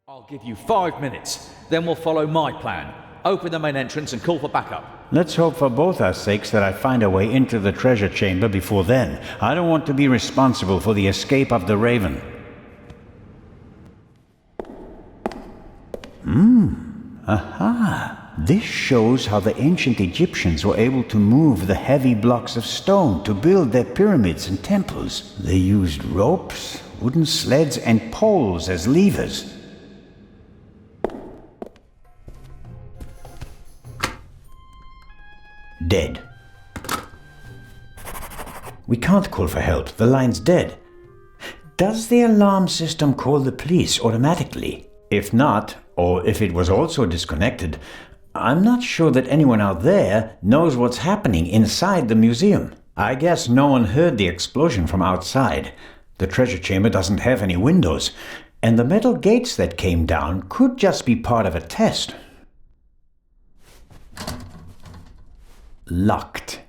I'll give you 5 minutes, then we'll follow my plan. Open the main entrance and call for backup. Let's hope for both our sakes that I find a way into the treasure chamber before then. I don't want to be responsible for the escape of the Raven. Aha! This shows how the ancient Egyptians were able to move the heavy blocks of stone to build their pyramids and temples. They used ropes, wooden sleds, and poles as levers. Dead. We can't call for help. The line's dead. Does the alarm system call the police automatically? If not, or if it was also disconnected, I'm not sure that anyone out there knows what's happening inside the museum. I guess no one heard the explosion from outside. The treasure chamber doesn't have any windows, and the metal gates that came down could just be part of a test. Locked.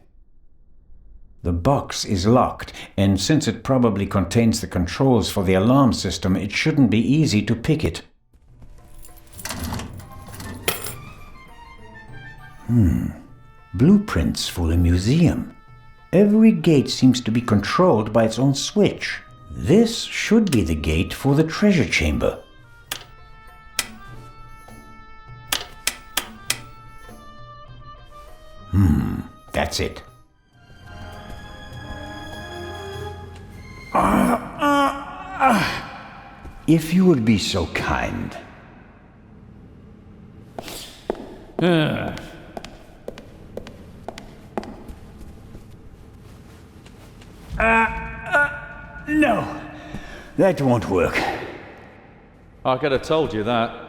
The box is locked, and since it probably contains the controls for the alarm system, it shouldn't be easy to pick it. Blueprints for the museum. Every gate seems to be controlled by its own switch. This should be the gate for the treasure chamber. That's it. If you would be so kind. No, that won't work. I could have told you that.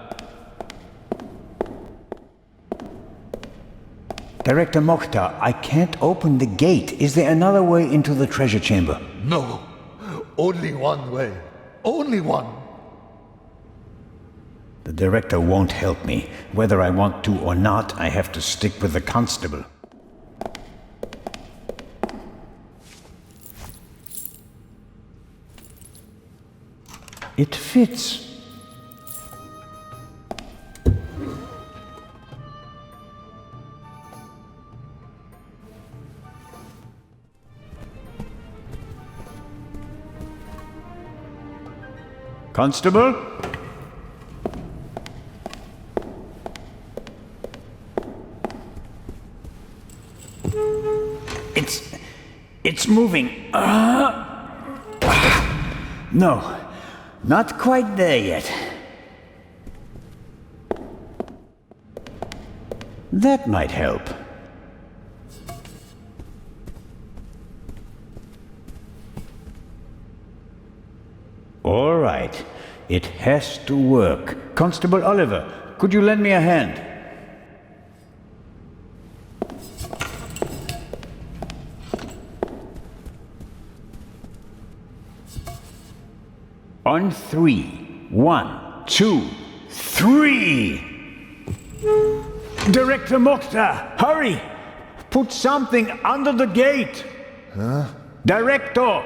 Director Mokhtar, I can't open the gate. Is there another way into the treasure chamber? No, only one way. Only one. The director won't help me. Whether I want to or not, I have to stick with the constable. It fits. Constable? It's moving. No, not quite there yet. That might help. All right, it has to work. Constable Oliver, could you lend me a hand? On 3. 1, 2, 3! Director Mokhtar, hurry! Put something under the gate! Huh? Director!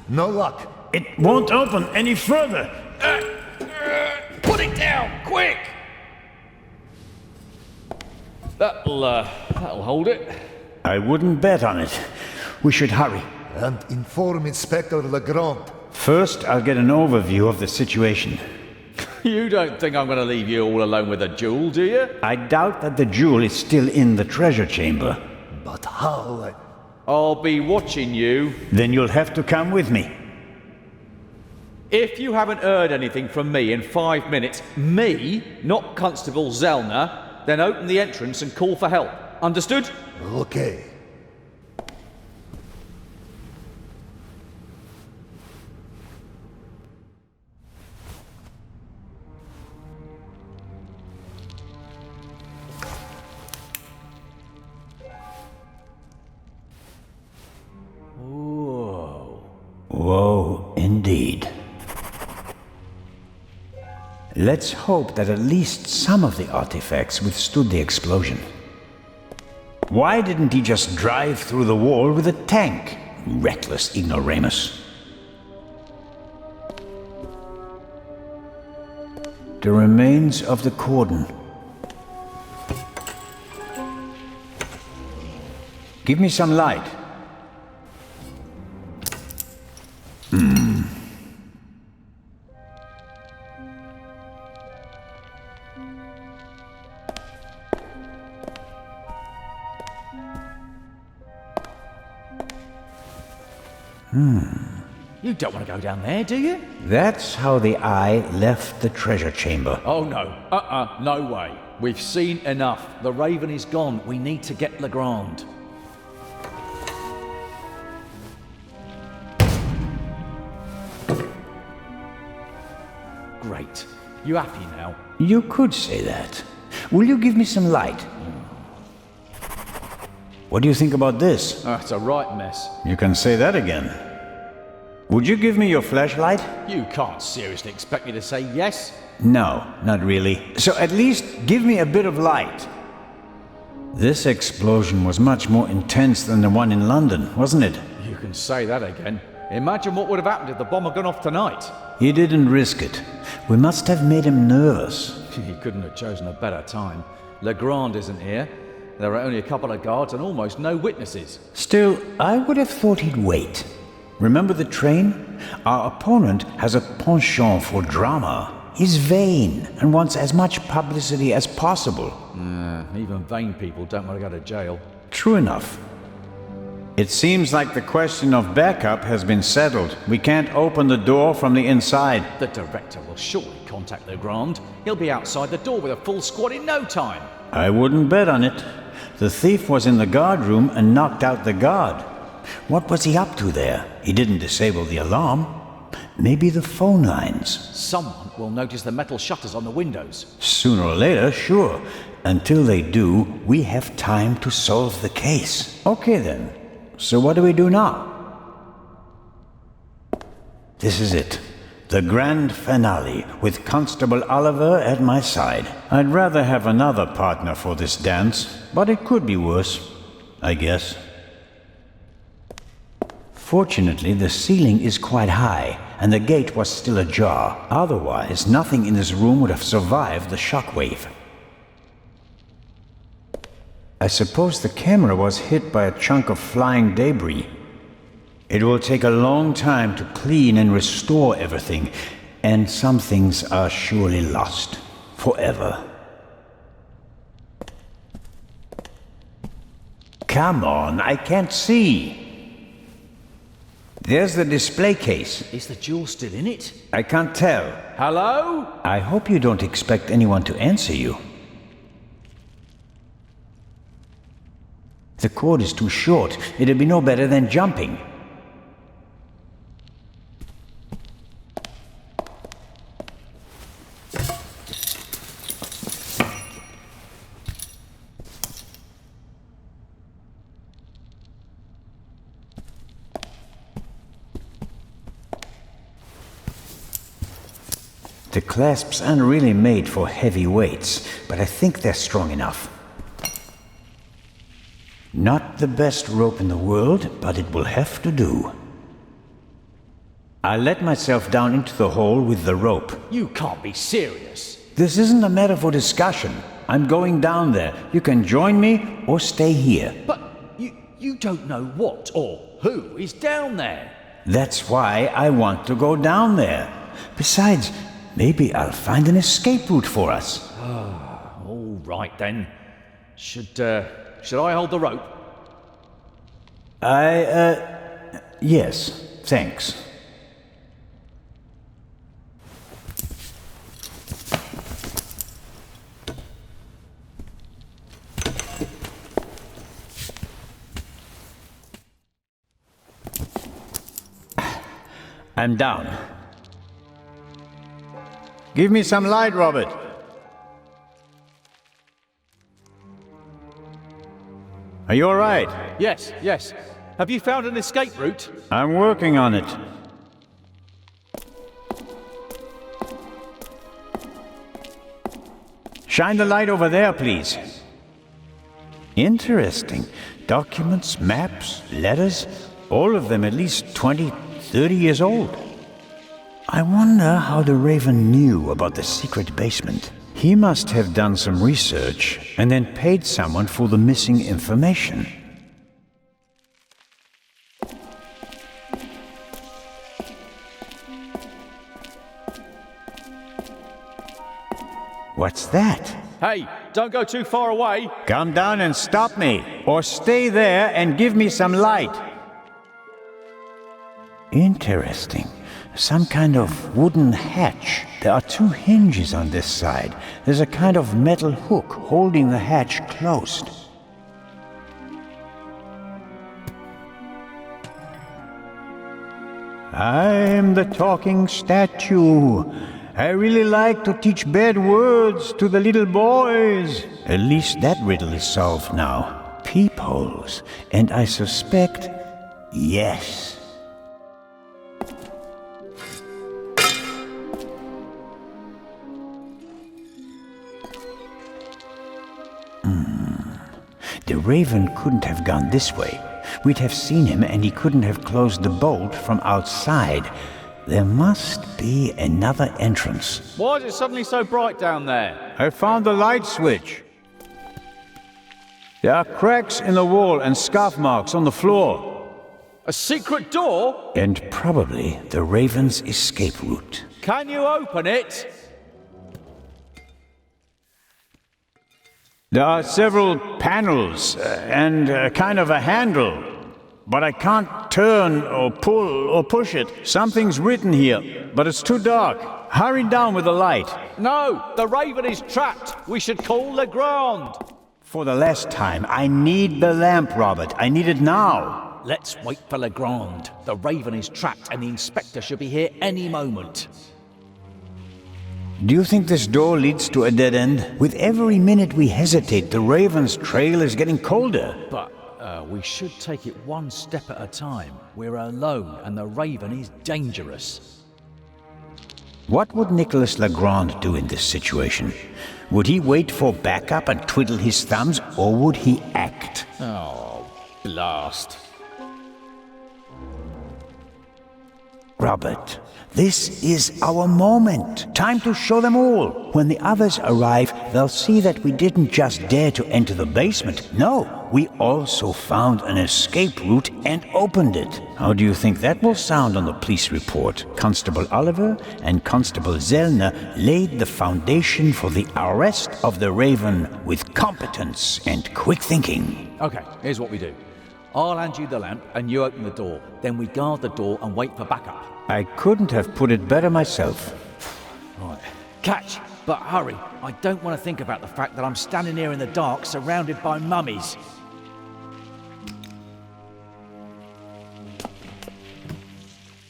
No luck. It won't open any further! Put it down, quick! That'll hold it. I wouldn't bet on it. We should hurry. And inform Inspector Legrand. First, I'll get an overview of the situation. You don't think I'm going to leave you all alone with a jewel, do you? I doubt that the jewel is still in the treasure chamber. But how? I'll be watching you. Then you'll have to come with me. If you haven't heard anything from me in 5 minutes, me, not Constable Zellner, then open the entrance and call for help. Understood? Okay. Whoa, indeed. Let's hope that at least some of the artifacts withstood the explosion. Why didn't he just drive through the wall with a tank? Reckless ignoramus. The remains of the cordon. Give me some light. You don't want to go down there, do you? That's how the eye left the treasure chamber. Oh no. No way. We've seen enough. The Raven is gone. We need to get Legrand. Great. You happy now? You could say that. Will you give me some light? What do you think about this? It's a right mess. You can say that again. Would you give me your flashlight? You can't seriously expect me to say yes. No, not really. So at least give me a bit of light. This explosion was much more intense than the one in London, wasn't it? You can say that again. Imagine what would have happened if the bomb had gone off tonight. He didn't risk it. We must have made him nervous. He couldn't have chosen a better time. Legrand isn't here. There are only a couple of guards and almost no witnesses. Still, I would have thought he'd wait. Remember the train? Our opponent has a penchant for drama. He's vain and wants as much publicity as possible. Even vain people don't want to go to jail. True enough. It seems like the question of backup has been settled. We can't open the door from the inside. The director will surely contact Legrand. He'll be outside the door with a full squad in no time. I wouldn't bet on it. The thief was in the guard room and knocked out the guard. What was he up to there? He didn't disable the alarm. Maybe the phone lines. Someone will notice the metal shutters on the windows. Sooner or later, sure. Until they do, we have time to solve the case. Okay then. So what do we do now? This is it. The grand finale, with Constable Oliver at my side. I'd rather have another partner for this dance, but it could be worse, I guess. Fortunately, the ceiling is quite high, and the gate was still ajar. Otherwise, nothing in this room would have survived the shockwave. I suppose the camera was hit by a chunk of flying debris. It will take a long time to clean and restore everything, and some things are surely lost. Forever. Come on, I can't see. There's the display case. Is the jewel still in it? I can't tell. Hello? I hope you don't expect anyone to answer you. The cord is too short. It'd be no better than jumping. The clasps aren't really made for heavy weights, but I think they're strong enough. Not the best rope in the world, but it will have to do. I let myself down into the hole with the rope. You can't be serious. This isn't a matter for discussion. I'm going down there. You can join me or stay here. But you don't know what or who is down there. That's why I want to go down there. Besides, maybe I'll find an escape route for us. All right then. Should I hold the rope? Yes, thanks. I'm down. Give me some light, Robert. Are you all right? Yes. Have you found an escape route? I'm working on it. Shine the light over there, please. Interesting. Documents, maps, letters, all of them at least 20, 30 years old. I wonder how the Raven knew about the secret basement. He must have done some research and then paid someone for the missing information. What's that? Hey, don't go too far away. Come down and stop me, or stay there and give me some light. Interesting. Some kind of wooden hatch. There are two hinges on this side. There's a kind of metal hook holding the hatch closed. I'm the talking statue. I really like to teach bad words to the little boys. At least that riddle is solved now. Peepholes. And I suspect, yes. The Raven couldn't have gone this way. We'd have seen him and he couldn't have closed the bolt from outside. There must be another entrance. Why is it suddenly so bright down there? I found the light switch. There are cracks in the wall and scuff marks on the floor. A secret door? And probably the Raven's escape route. Can you open it? There are several panels and kind of a handle. But I can't turn or pull or push it. Something's written here, but it's too dark. Hurry down with the light. No, the Raven is trapped. We should call Legrand. For the last time, I need the lamp, Robert. I need it now. Let's wait for Legrand. The Raven is trapped and the inspector should be here any moment. Do you think this door leads to a dead end? With every minute we hesitate, the Raven's trail is getting colder. But we should take it one step at a time. We're alone and the Raven is dangerous. What would Nicholas Legrand do in this situation? Would he wait for backup and twiddle his thumbs, or would he act? Oh, blast. Robert, this is our moment. Time to show them all. When the others arrive, they'll see that we didn't just dare to enter the basement. No, we also found an escape route and opened it. How do you think that will sound on the police report? Constable Oliver and Constable Zellner laid the foundation for the arrest of the Raven with competence and quick thinking. Okay, here's what we do. I'll hand you the lamp and you open the door. Then we guard the door and wait for backup. I couldn't have put it better myself. Right. Catch, but hurry. I don't want to think about the fact that I'm standing here in the dark surrounded by mummies.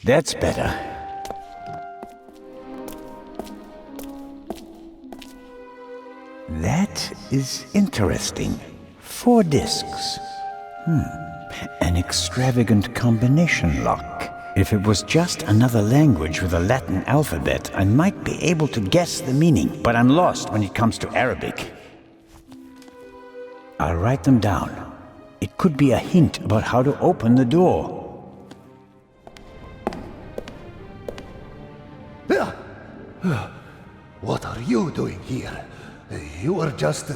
That's better. That is interesting. 4 discs. An extravagant combination lock. If it was just another language with a Latin alphabet, I might be able to guess the meaning, but I'm lost when it comes to Arabic. I'll write them down. It could be a hint about how to open the door. What are you doing here? You were just...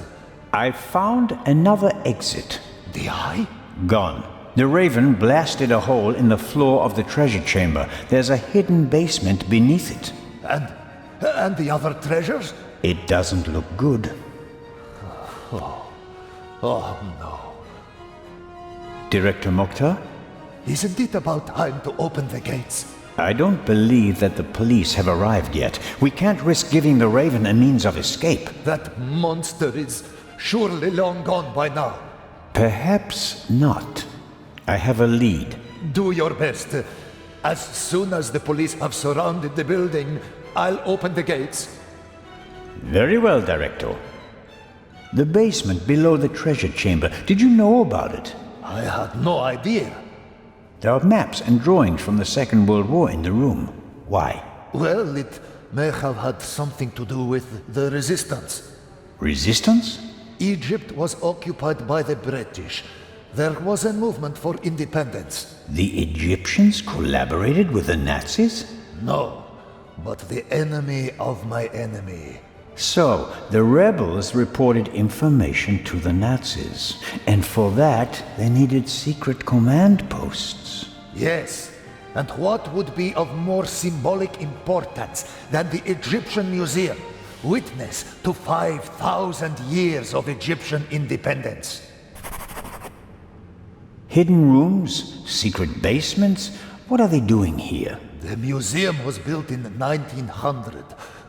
I found another exit. The eye? Gone. The Raven blasted a hole in the floor of the treasure chamber. There's a hidden basement beneath it. And the other treasures? It doesn't look good. Oh no. Director Mokhtar? Isn't it about time to open the gates? I don't believe that the police have arrived yet. We can't risk giving the Raven a means of escape. That monster is surely long gone by now. Perhaps not. I have a lead. Do your best. As soon as the police have surrounded the building, I'll open the gates. Very well, Director. The basement below the treasure chamber. Did you know about it? I had no idea. There are maps and drawings from the Second World War in the room. Why? Well, it may have had something to do with the resistance. Resistance? Egypt was occupied by the British. There was a movement for independence. The Egyptians collaborated with the Nazis? No, but the enemy of my enemy. So, the rebels reported information to the Nazis, and for that they needed secret command posts. Yes, and what would be of more symbolic importance than the Egyptian Museum, witness to 5,000 years of Egyptian independence? Hidden rooms? Secret basements? What are they doing here? The museum was built in 1900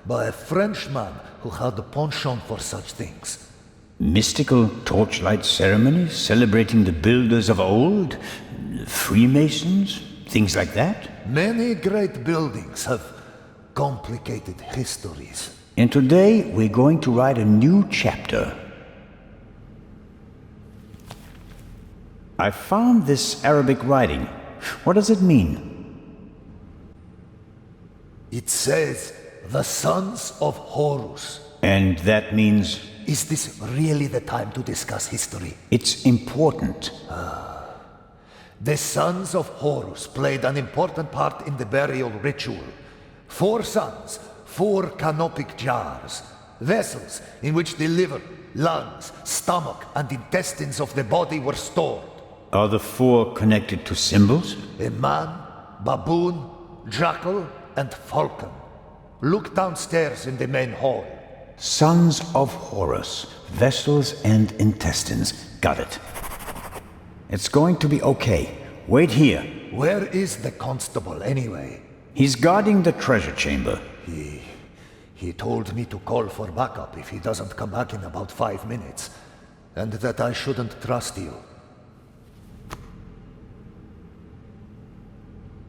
by a Frenchman who had a penchant for such things. Mystical torchlight ceremonies celebrating the builders of old? Freemasons? Things like that? Many great buildings have complicated histories. And today we're going to write a new chapter. I found this Arabic writing. What does it mean? It says, the sons of Horus. And that means Is this really the time to discuss history? it's important. The sons of Horus played an important part in the burial ritual. 4 sons, 4 canopic jars, vessels in which the liver, lungs, stomach, and intestines of the body were stored. Are the 4 connected to symbols? A man, baboon, jackal, and falcon. Look downstairs in the main hall. Sons of Horus, vessels and intestines. Got it. It's going to be okay. Wait here. Where is the constable anyway? He's guarding the treasure chamber. He told me to call for backup if he doesn't come back in about 5 minutes, and that I shouldn't trust you.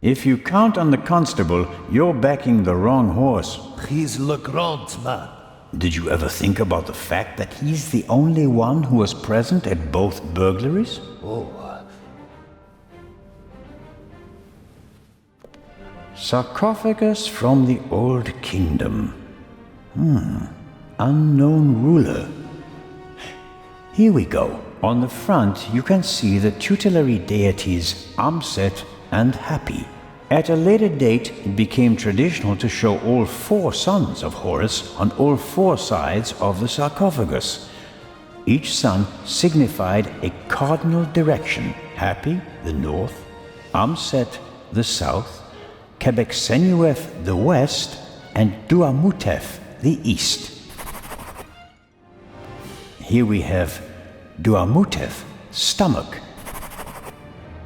If you count on the constable, you're backing the wrong horse. He's Legrand's man. Did you ever think about the fact that he's the only one who was present at both burglaries? Sarcophagus from the Old Kingdom. Unknown ruler. Here we go. On the front, you can see the tutelary deities Amset and Happy. At a later date, it became traditional to show all 4 sons of Horus on all 4 sides of the sarcophagus. Each son signified a cardinal direction: Happy, the north; Amset, the south; Quebecsenuef, the west; and Duamutef, the east. Here we have Duamutef, stomach.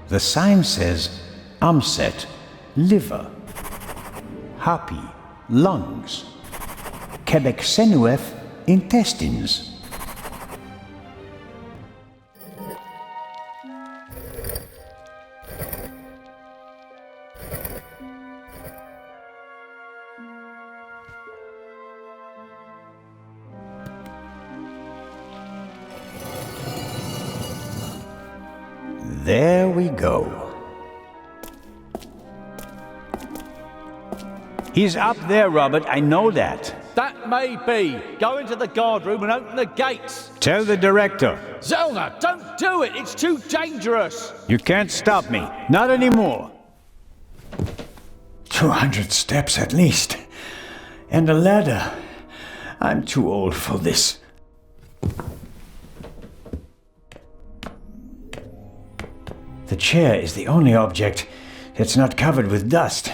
The sign says Amset, liver; Happy, lungs; Quebecsenuef, intestines. There we go. He's up there, Robert. I know that. That may be. Go into the guard room and open the gates. Tell the director. Zelna, don't do it. It's too dangerous. You can't stop me. Not anymore. 200 steps at least. And a ladder. I'm too old for this. The chair is the only object that's not covered with dust.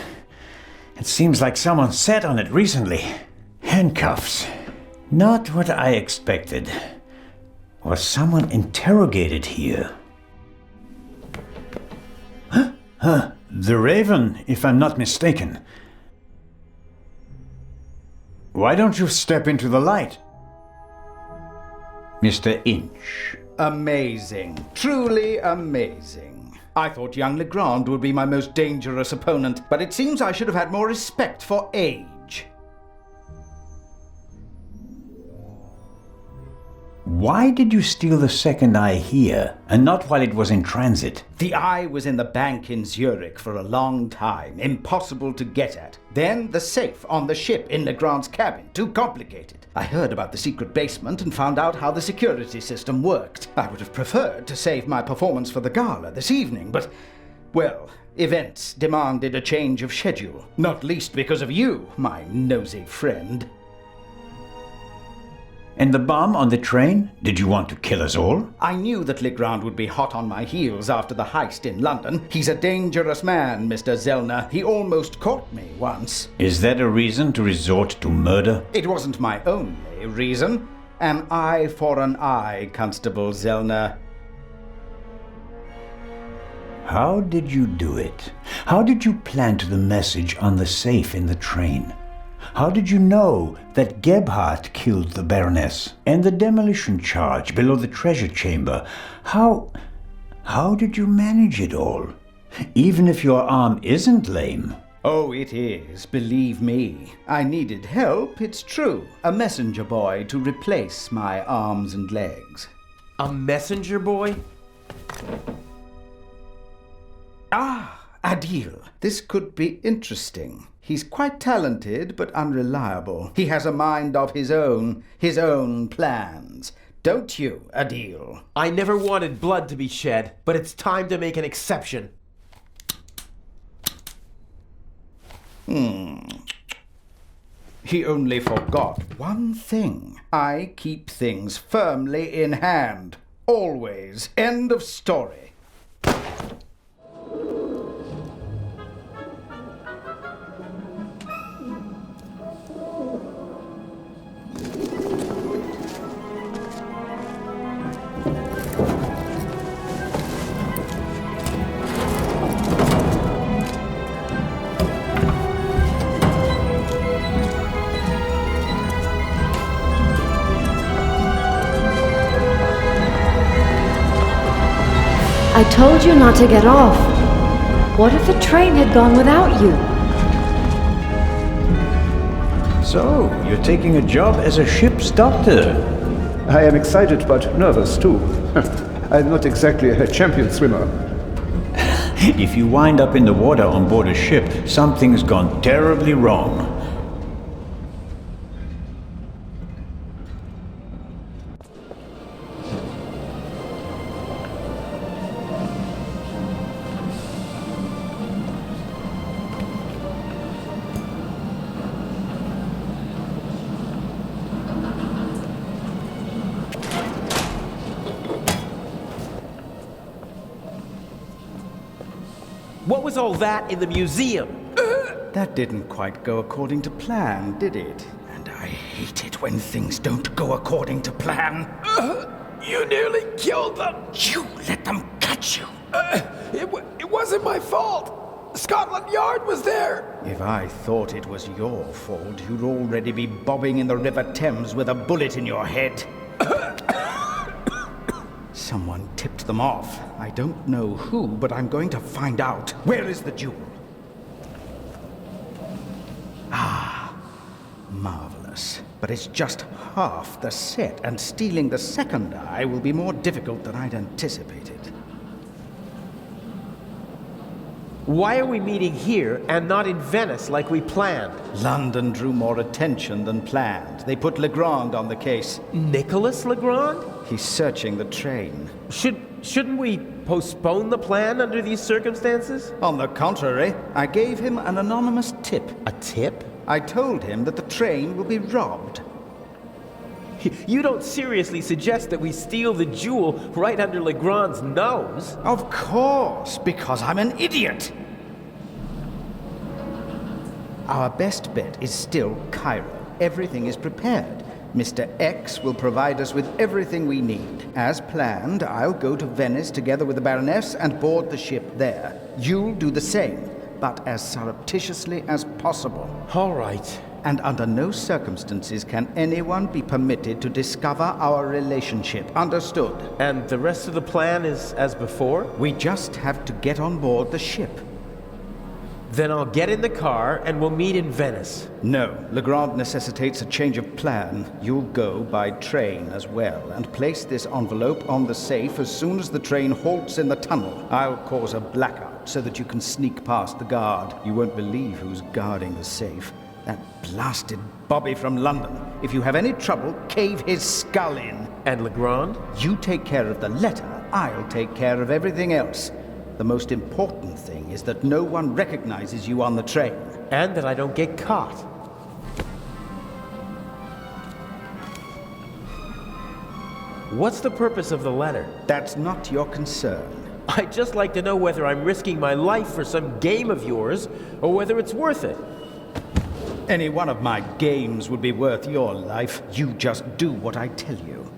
It seems like someone sat on it recently. Handcuffs. Not what I expected. Was someone interrogated here? Huh? The Raven, if I'm not mistaken. Why don't you step into the light? Mr. Inch. Amazing. Truly amazing. I thought young Legrand would be my most dangerous opponent, but it seems I should have had more respect for age. Why did you steal the second eye here, and not while it was in transit? The eye was in the bank in Zurich for a long time, impossible to get at. Then the safe on the ship in Legrand's cabin, too complicated. I heard about the secret basement and found out how the security system worked. I would have preferred to save my performance for the gala this evening, but, well, events demanded a change of schedule. Not least because of you, my nosy friend. And the bomb on the train? Did you want to kill us all? I knew that Legrand would be hot on my heels after the heist in London. He's a dangerous man, Mr. Zellner. He almost caught me once. Is that a reason to resort to murder? It wasn't my only reason. An eye for an eye, Constable Zellner. How did you do it? How did you plant the message on the safe in the train? How did you know that Gebhardt killed the Baroness? And the demolition charge below the treasure chamber? How did you manage it all? Even if your arm isn't lame. Oh, it is, believe me. I needed help, it's true. A messenger boy to replace my arms and legs. A messenger boy? Ah, Adil. This could be interesting. He's quite talented, but unreliable. He has a mind of his own plans. Don't you, Adil? I never wanted blood to be shed, but it's time to make an exception. He only forgot one thing. I keep things firmly in hand. Always. End of story. I told you not to get off. What if the train had gone without you? So, you're taking a job as a ship's doctor. I am excited but nervous too. I'm not exactly a champion swimmer. If you wind up in the water on board a ship, something's gone terribly wrong. What was all that in the museum? That didn't quite go according to plan, did it? And I hate it when things don't go according to plan. You nearly killed them. You let them catch you. It wasn't my fault. Scotland Yard was there. If I thought it was your fault, you'd already be bobbing in the River Thames with a bullet in your head. Someone tipped them off. I don't know who, but I'm going to find out. Where is the jewel? Ah, marvelous. But it's just half the set, and stealing the second eye will be more difficult than I'd anticipated. Why are we meeting here and not in Venice like we planned? London drew more attention than planned. They put Legrand on the case. Nicholas Legrand? He's searching the train. Shouldn't we postpone the plan under these circumstances? On the contrary, I gave him an anonymous tip. A tip? I told him that the train will be robbed. You don't seriously suggest that we steal the jewel right under Legrand's nose? Of course, because I'm an idiot. Our best bet is still Cairo. Everything is prepared. Mr. X will provide us with everything we need. As planned, I'll go to Venice together with the Baroness and board the ship there. You'll do the same, but as surreptitiously as possible. All right. And under no circumstances can anyone be permitted to discover our relationship. Understood? And the rest of the plan is as before? We just have to get on board the ship. Then I'll get in the car and we'll meet in Venice. No, Legrand necessitates a change of plan. You'll go by train as well, and place this envelope on the safe as soon as the train halts in the tunnel. I'll cause a blackout so that you can sneak past the guard. You won't believe who's guarding the safe. That blasted Bobby from London. If you have any trouble, cave his skull in. And Legrand? You take care of the letter, I'll take care of everything else. The most important thing is that no one recognizes you on the train. And that I don't get caught. What's the purpose of the letter? That's not your concern. I'd just like to know whether I'm risking my life for some game of yours, or whether it's worth it. Any one of my games would be worth your life. You just do what I tell you.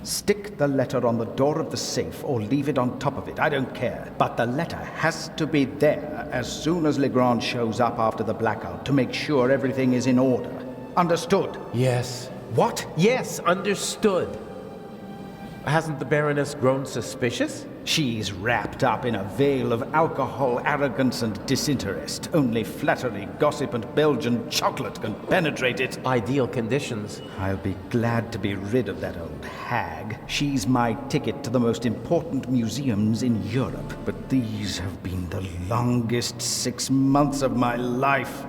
Stick the letter on the door of the safe or leave it on top of it. I don't care. But the letter has to be there as soon as Legrand shows up after the blackout to make sure everything is in order. Understood? Yes. What? Yes, understood. Hasn't the Baroness grown suspicious? She's wrapped up in a veil of alcohol, arrogance, and disinterest. Only flattery, gossip, and Belgian chocolate can penetrate it. Ideal conditions. I'll be glad to be rid of that old hag. She's my ticket to the most important museums in Europe. But these have been the longest 6 months of my life.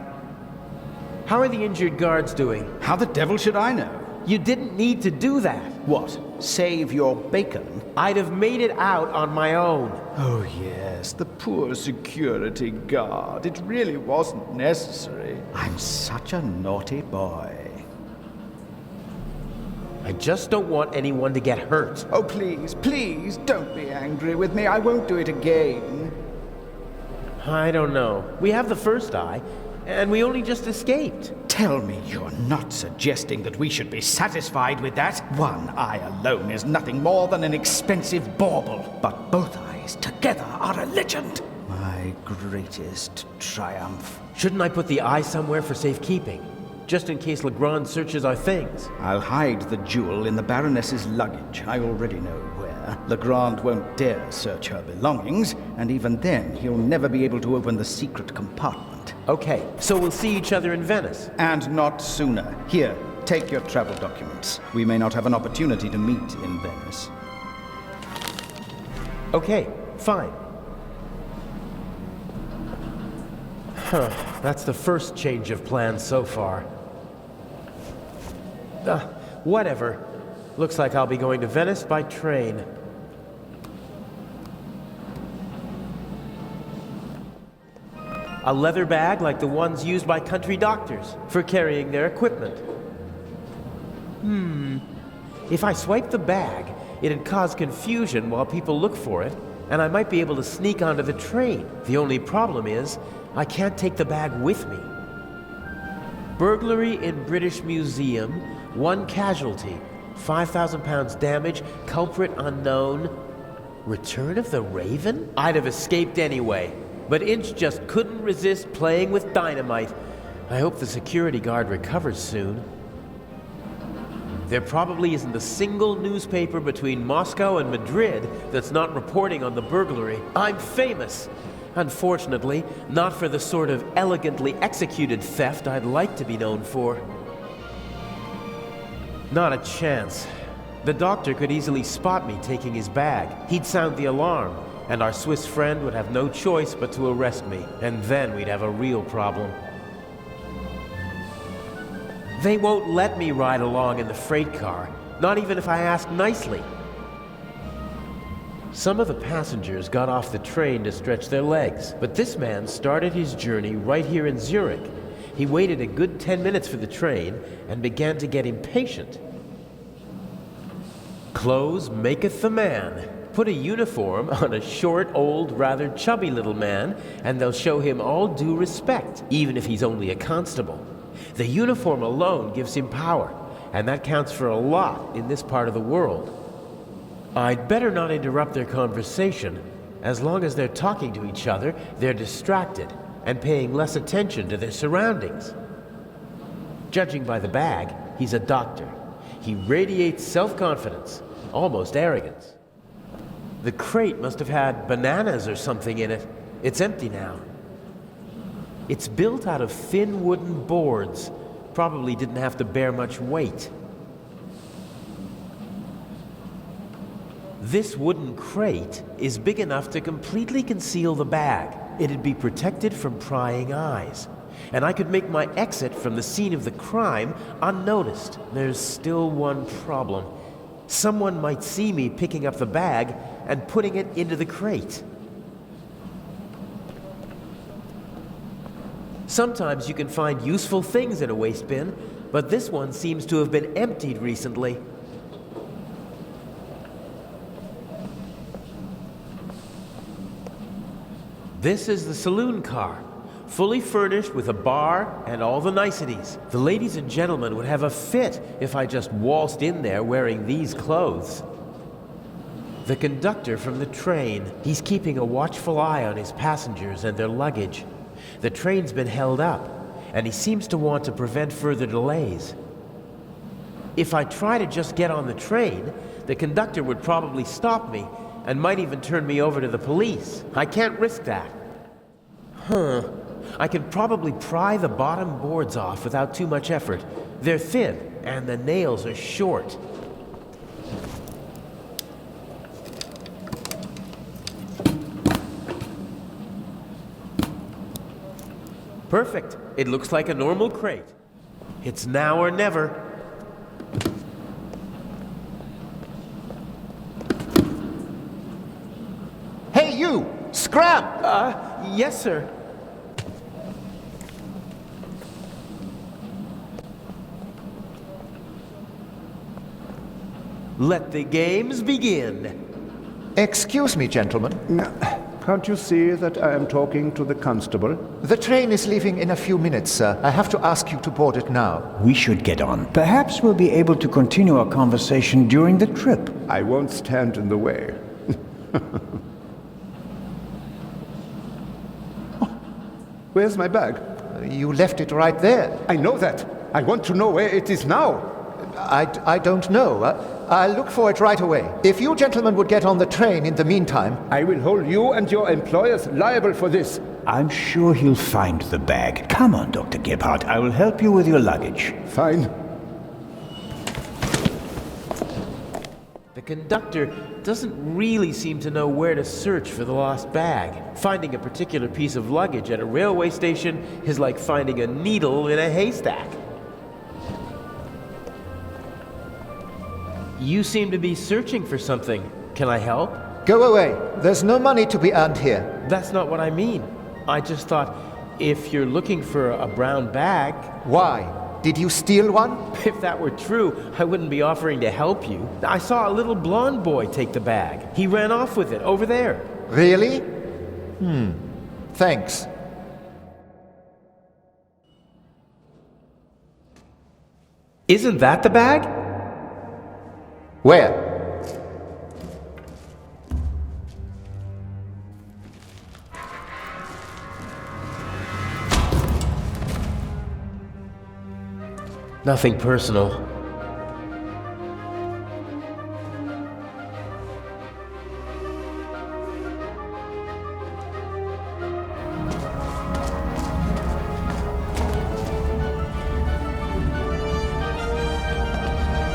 How are the injured guards doing? How the devil should I know? You didn't need to do that. What? Save your bacon? I'd have made it out on my own. Oh, yes, the poor security guard. It really wasn't necessary. I'm such a naughty boy. I just don't want anyone to get hurt. Oh, please, please, don't be angry with me. I won't do it again. I don't know. We have the first eye, and we only just escaped. Tell me you're not suggesting that we should be satisfied with that? One eye alone is nothing more than an expensive bauble, but both eyes together are a legend. My greatest triumph. Shouldn't I put the eye somewhere for safekeeping? Just in case Legrand searches our things. I'll hide the jewel in the Baroness's luggage. I already know where. Legrand won't dare search her belongings, and even then he'll never be able to open the secret compartment. Okay, so we'll see each other in Venice. And not sooner. Here, take your travel documents. We may not have an opportunity to meet in Venice. Okay, fine. That's the first change of plans so far. Whatever. Looks like I'll be going to Venice by train. A leather bag like the ones used by country doctors for carrying their equipment. If I swipe the bag, it'd cause confusion while people look for it, and I might be able to sneak onto the train. The only problem is, I can't take the bag with me. Burglary in British Museum, 1 casualty, £5,000 damage, culprit unknown. Return of the Raven? I'd have escaped anyway. But Inch just couldn't resist playing with dynamite. I hope the security guard recovers soon. There probably isn't a single newspaper between Moscow and Madrid that's not reporting on the burglary. I'm famous. Unfortunately, not for the sort of elegantly executed theft I'd like to be known for. Not a chance. The doctor could easily spot me taking his bag. He'd sound the alarm, and our Swiss friend would have no choice but to arrest me, and then we'd have a real problem. They won't let me ride along in the freight car, not even if I ask nicely. Some of the passengers got off the train to stretch their legs, but this man started his journey right here in Zurich. He waited a good 10 minutes for the train and began to get impatient. Clothes maketh the man. Put a uniform on a short, old, rather chubby little man, and they'll show him all due respect, even if he's only a constable. The uniform alone gives him power, and that counts for a lot in this part of the world. I'd better not interrupt their conversation. As long as they're talking to each other, they're distracted and paying less attention to their surroundings. Judging by the bag, he's a doctor. He radiates self-confidence, almost arrogance. The crate must have had bananas or something in it. It's empty now. It's built out of thin wooden boards. Probably didn't have to bear much weight. This wooden crate is big enough to completely conceal the bag. It'd be protected from prying eyes. And I could make my exit from the scene of the crime unnoticed. There's still one problem. Someone might see me picking up the bag and putting it into the crate. Sometimes you can find useful things in a waste bin, but this one seems to have been emptied recently. This is the saloon car, fully furnished with a bar and all the niceties. The ladies and gentlemen would have a fit if I just waltzed in there wearing these clothes. The conductor from the train, he's keeping a watchful eye on his passengers and their luggage. The train's been held up, and he seems to want to prevent further delays. If I try to just get on the train, the conductor would probably stop me and might even turn me over to the police. I can't risk that. I can probably pry the bottom boards off without too much effort. They're thin, and the nails are short. Perfect. It looks like a normal crate. It's now or never. Hey, you! Scram! Yes, sir. Let the games begin. Excuse me, gentlemen. Can't you see that I am talking to the constable? The train is leaving in a few minutes, sir. I have to ask you to board it now. We should get on. Perhaps we'll be able to continue our conversation during the trip. I won't stand in the way. Where's my bag? You left it right there. I know that. I want to know where it is now. I don't know. I'll look for it right away. If you gentlemen would get on the train in the meantime... I will hold you and your employers liable for this. I'm sure he'll find the bag. Come on, Dr. Gebhardt. I will help you with your luggage. Fine. The conductor doesn't really seem to know where to search for the lost bag. Finding a particular piece of luggage at a railway station is like finding a needle in a haystack. You seem to be searching for something. Can I help? Go away. There's no money to be earned here. That's not what I mean. I just thought, if you're looking for a brown bag... Why? Did you steal one? If that were true, I wouldn't be offering to help you. I saw a little blonde boy take the bag. He ran off with it, over there. Really? Thanks. Isn't that the bag? Where? Nothing personal.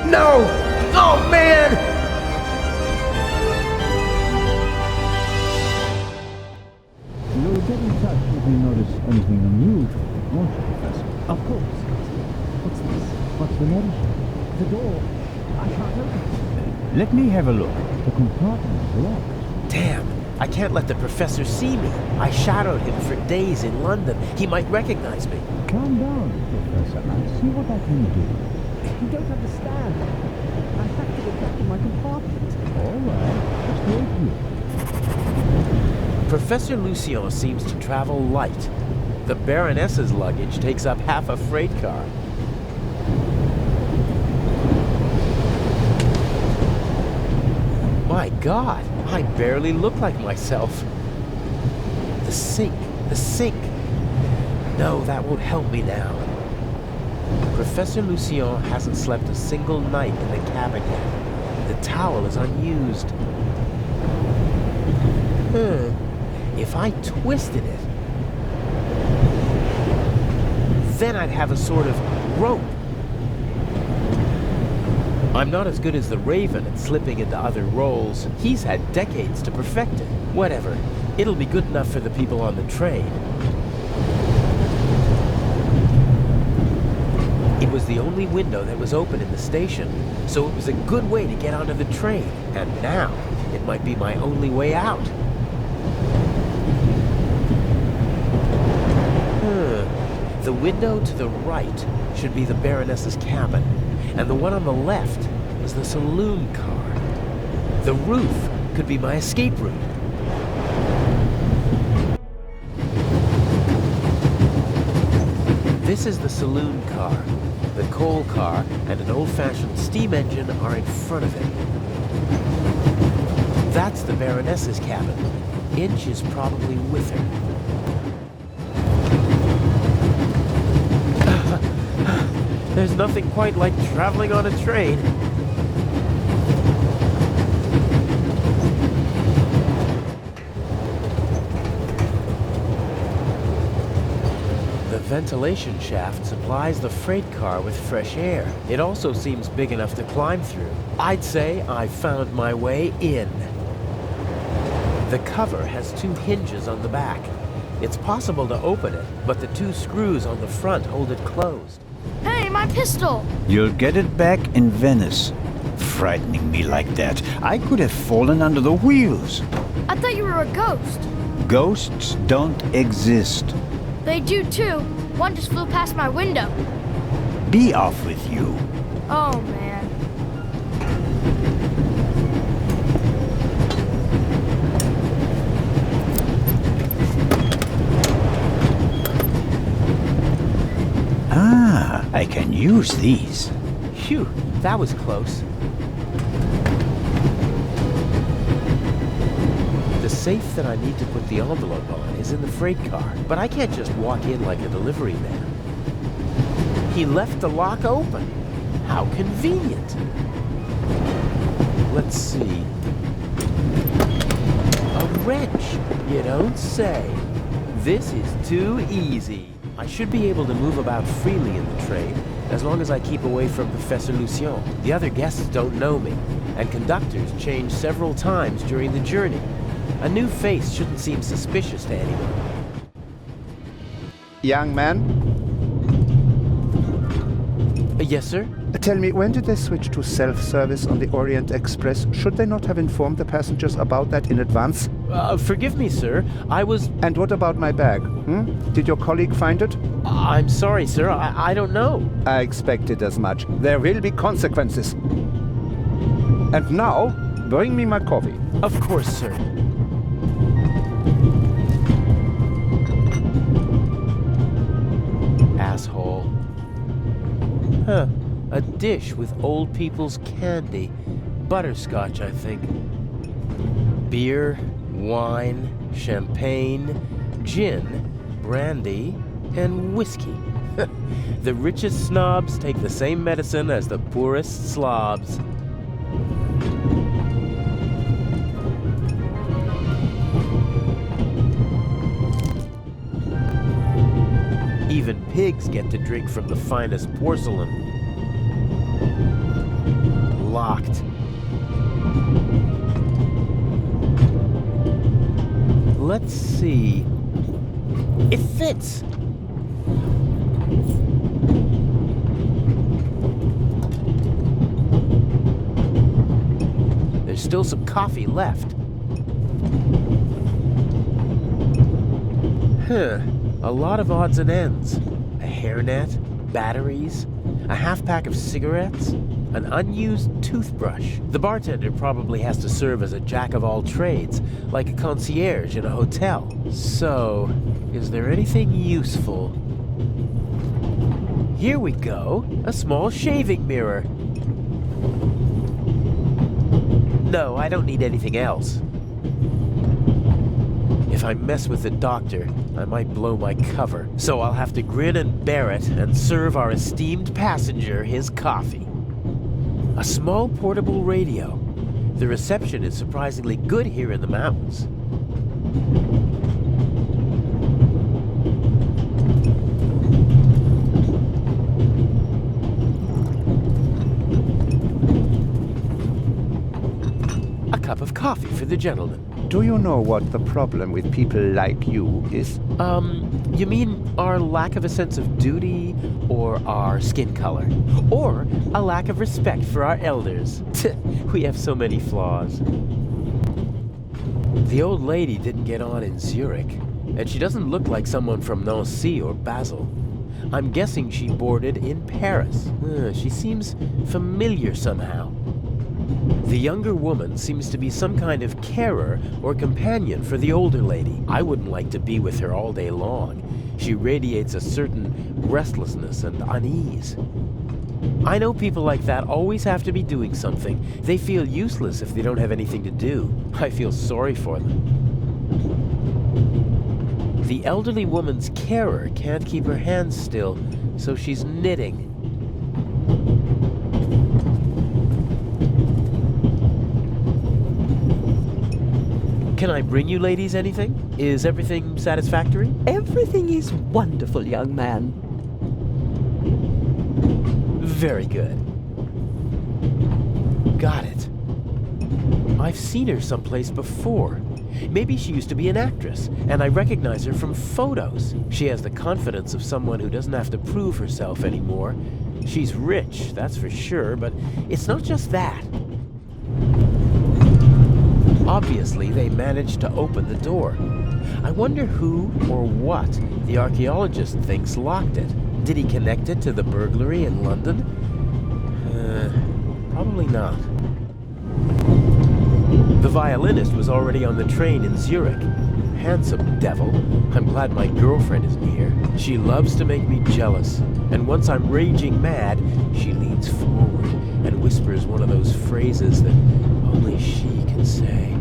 No! Oh, man! You'll get in touch if you notice anything unusual, won't you, Professor? Of course. What's this? What's the matter? The door. I can't open it. Let me have a look. The compartment's locked. Damn, I can't let the professor see me. I shadowed him for days in London. He might recognize me. Calm down, Professor. I'll see what I can do. You don't understand. I have to get back to my compartment. All right. Just wait here. Professor Lucien seems to travel light. The Baroness's luggage takes up half a freight car. My God, I barely look like myself. The sink, the sink. No, that won't help me now. Professor Lucien hasn't slept a single night in the cabin yet. The towel is unused. if I twisted it, then I'd have a sort of rope. I'm not as good as the Raven at slipping into other roles. He's had decades to perfect it. Whatever. It'll be good enough for the people on the train. It was the only window that was open in the station, so it was a good way to get onto the train. And now, it might be my only way out. The window to the right should be the Baroness's cabin, and the one on the left is the saloon car. The roof could be my escape route. This is the saloon car. The coal car and an old-fashioned steam engine are in front of it. That's the Baroness's cabin. Inch is probably with her. There's nothing quite like traveling on a train. The ventilation shaft supplies the freight car with fresh air. It also seems big enough to climb through. I'd say I've found my way in. The cover has 2 hinges on the back. It's possible to open it, but the 2 screws on the front hold it closed. Hey, my pistol! You'll get it back in Venice. Frightening me like that. I could have fallen under the wheels. I thought you were a ghost. Ghosts don't exist. They do too. One just flew past my window. Be off with you. Oh, man. I can use these. Phew, that was close. The safe that I need to put the envelope on is in the freight car, but I can't just walk in like a delivery man. He left the lock open. How convenient. Let's see. A wrench, you don't say. This is too easy. I should be able to move about freely in the train, as long as I keep away from Professor Lucien. The other guests don't know me, and conductors change several times during the journey. A new face shouldn't seem suspicious to anyone. Young man, Yes, sir? tell me, when did they switch to self-service on the Orient Express? Should they not have informed the passengers about that in advance? Forgive me, sir. I was... And what about my bag? Did your colleague find it? I'm sorry, sir. I don't know. I expected as much. There will be consequences. And now, bring me my coffee. Of course, sir. Asshole. Huh. A dish with old people's candy. Butterscotch, I think. Beer, wine, champagne, gin, brandy, and whiskey. The richest snobs take the same medicine as the poorest slobs. Even pigs get to drink from the finest porcelain. Locked. Let's see. It fits! There's still some coffee left. A lot of odds and ends. A hairnet, batteries, a half-pack of cigarettes, an unused toothbrush. The bartender probably has to serve as a jack-of-all-trades, like a concierge in a hotel. So, is there anything useful? Here we go, a small shaving mirror. No, I don't need anything else. If I mess with the doctor, I might blow my cover. So I'll have to grin and bear it and serve our esteemed passenger his coffee. A small portable radio. The reception is surprisingly good here in the mountains. A cup of coffee for the gentleman. Do you know what the problem with people like you is? You mean our lack of a sense of duty, or our skin color, or a lack of respect for our elders? We have so many flaws. The old lady didn't get on in Zurich, and she doesn't look like someone from Nancy or Basel. I'm guessing she boarded in Paris. She seems familiar somehow. The younger woman seems to be some kind of carer or companion for the older lady. I wouldn't like to be with her all day long. She radiates a certain restlessness and unease. I know people like that always have to be doing something. They feel useless if they don't have anything to do. I feel sorry for them. The elderly woman's carer can't keep her hands still, so she's knitting. Can I bring you ladies anything? Is everything satisfactory? Everything is wonderful, young man. Very good. Got it. I've seen her someplace before. Maybe she used to be an actress, and I recognize her from photos. She has the confidence of someone who doesn't have to prove herself anymore. She's rich, that's for sure, but it's not just that. Obviously, they managed to open the door. I wonder who or what the archaeologist thinks locked it. Did he connect it to the burglary in London? Probably not. The violinist was already on the train in Zurich. Handsome devil. I'm glad my girlfriend isn't here. She loves to make me jealous. And once I'm raging mad, she leans forward and whispers one of those phrases that only she can say.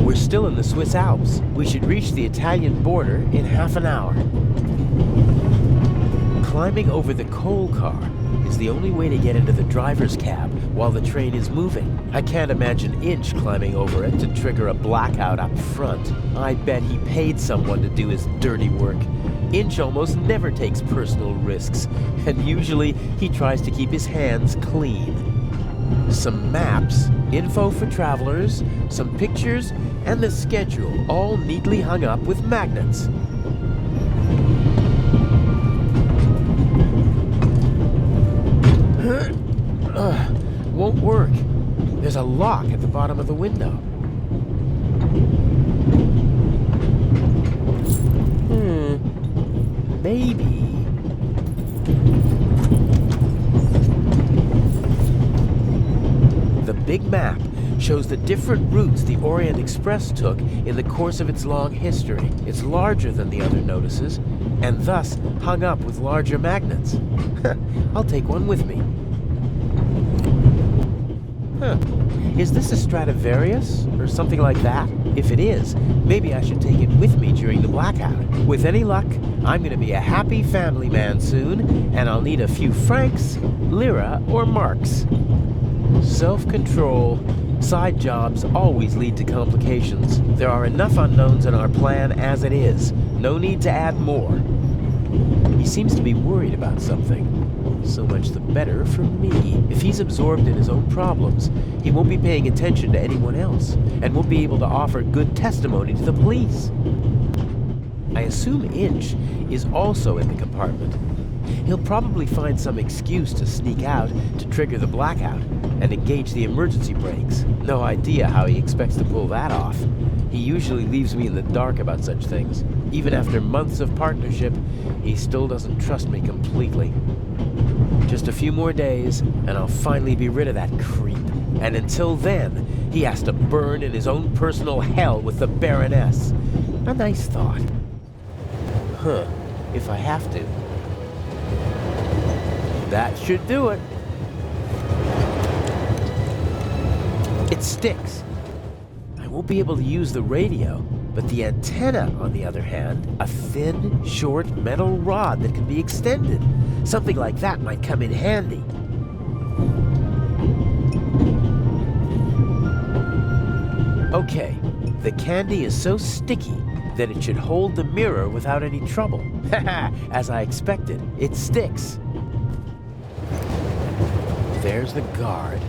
We're still in the Swiss Alps. We should reach the Italian border in half an hour. Climbing over the coal car is the only way to get into the driver's cab while the train is moving. I can't imagine Inch climbing over it to trigger a blackout up front. I bet he paid someone to do his dirty work. Inch almost never takes personal risks, and usually he tries to keep his hands clean. Some maps, info for travelers, some pictures, and the schedule, all neatly hung up with magnets. Won't work. There's a lock at the bottom of the window. Maybe. The big map shows the different routes the Orient Express took in the course of its long history. It's larger than the other notices, and thus hung up with larger magnets. I'll take one with me. Is this a Stradivarius, or something like that? If it is, maybe I should take it with me during the blackout. With any luck, I'm going to be a happy family man soon, and I'll need a few francs, lira, or marks. Self-control. Side jobs always lead to complications. There are enough unknowns in our plan as it is. No need to add more. He seems to be worried about something. So much the better for me. If he's absorbed in his own problems, he won't be paying attention to anyone else, and won't be able to offer good testimony to the police. I assume Inch is also in the compartment. He'll probably find some excuse to sneak out to trigger the blackout and engage the emergency brakes. No idea how he expects to pull that off. He usually leaves me in the dark about such things. Even after months of partnership, he still doesn't trust me completely. Just a few more days, and I'll finally be rid of that creep. And until then, he has to burn in his own personal hell with the Baroness. A nice thought. If I have to. That should do it. It sticks. I won't be able to use the radio, but the antenna, on the other hand, a thin, short metal rod that can be extended. Something like that might come in handy. Okay, the candy is so sticky that it should hold the mirror without any trouble. Haha, as I expected, it sticks. There's the guard.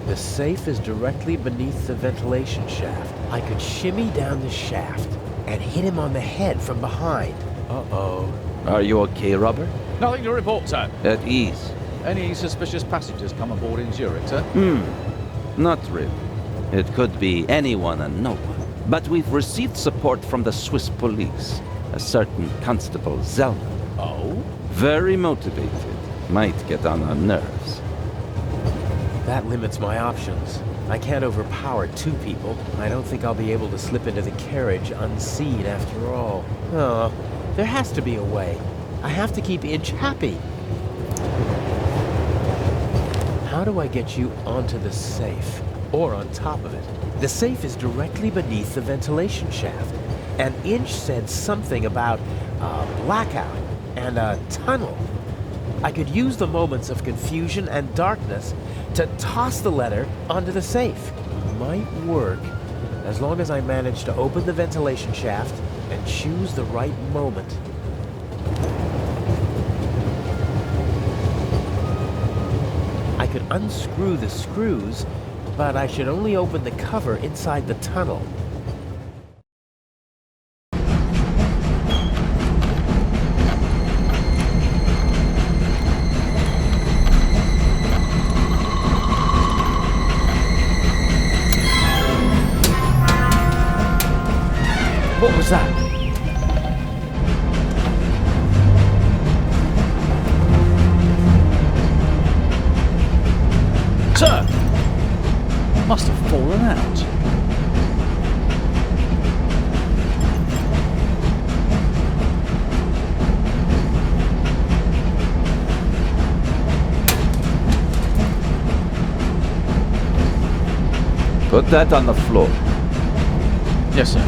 The safe is directly beneath the ventilation shaft. I could shimmy down the shaft and hit him on the head from behind. Uh-oh. Are you okay, Robert? Nothing to report, sir. At ease? Any suspicious passengers come aboard in Zurich, sir? Not really. It could be anyone and no one. But we've received support from the Swiss police. A certain Constable Zellner. Oh? Very motivated. Might get on our nerves. That limits my options. I can't overpower two people. I don't think I'll be able to slip into the carriage unseen after all. Oh, there has to be a way. I have to keep Inch happy. How do I get you onto the safe? Or on top of it? The safe is directly beneath the ventilation shaft. And Inch said something about a blackout and a tunnel. I could use the moments of confusion and darkness to toss the letter onto the safe. Might work, as long as I manage to open the ventilation shaft and choose the right moment. I could unscrew the screws, but I should only open the cover inside the tunnel. What was that? Sir! Must have fallen out. Put that on the floor. Yes, sir.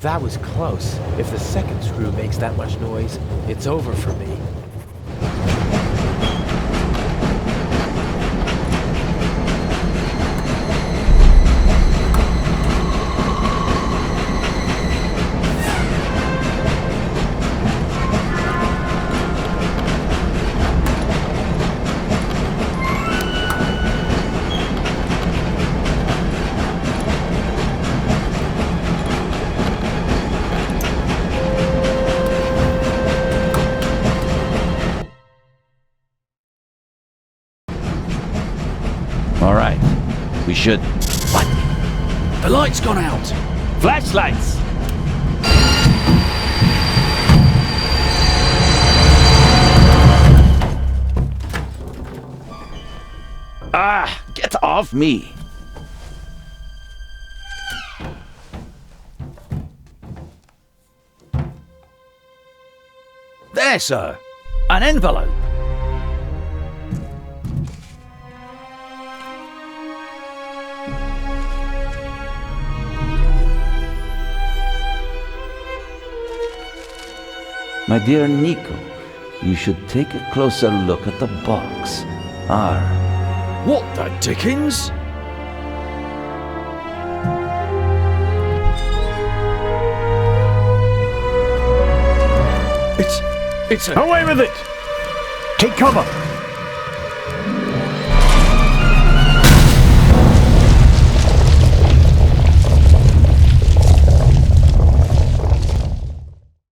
That was close. If the second screw makes that much noise, it's over for me. All right. We should... What? The light's gone out. Flashlights! Ah! Get off me! There, sir. An envelope. My dear Nico, you should take a closer look at the box. R. What the dickens? It's a... Away with it! Take cover!